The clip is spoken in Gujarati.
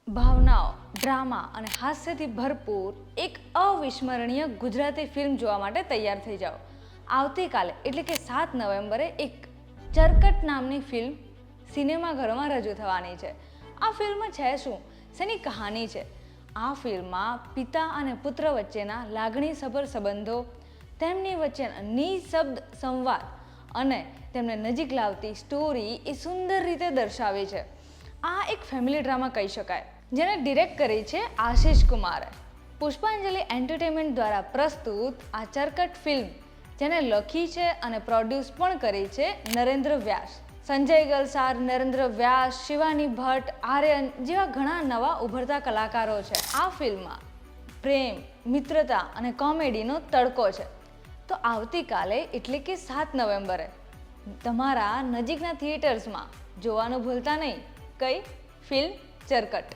ભાવનાઓ, ડ્રામા અને હાસ્યથી ભરપૂર એક અવિસ્મરણીય ગુજરાતી ફિલ્મ જોવા માટે તૈયાર થઈ જાઓ. આવતીકાલે એટલે કે 7 નવેમ્બરે એક ચરકટ નામની ફિલ્મ સિનેમાઘરોમાં રજૂ થવાની છે. આ ફિલ્મ છે શું? શેની કહાની છે? આ ફિલ્મમાં પિતા અને પુત્ર વચ્ચેના લાગણીસભર સંબંધો, તેમની વચ્ચેના નિઃશબ્દ સંવાદ અને તેમને નજીક લાવતી સ્ટોરી એ સુંદર રીતે દર્શાવી છે. આ એક ફેમિલી ડ્રામા કહી શકાય, જેને ડિરેક્ટ કરી છે આશિષ કુમારે. પુષ્પાંજલિ એન્ટરટેનમેન્ટ દ્વારા પ્રસ્તુત આ ચરકટ ફિલ્મ, જેને લખી છે અને પ્રોડ્યુસ પણ કરી છે નરેન્દ્ર વ્યાસ. સંજય ગલસાર, નરેન્દ્ર વ્યાસ, શિવાની ભટ્ટ, આર્યન જેવા ઘણા નવા ઉભરતા કલાકારો છે. આ ફિલ્મમાં પ્રેમ, મિત્રતા અને કોમેડીનો તડકો છે. તો આવતીકાલે એટલે કે 7 નવેમ્બરે તમારા નજીકના થિયેટર્સમાં જોવાનું ભૂલતા નહીં. કઈ ફિલ્મ? ચરકટ.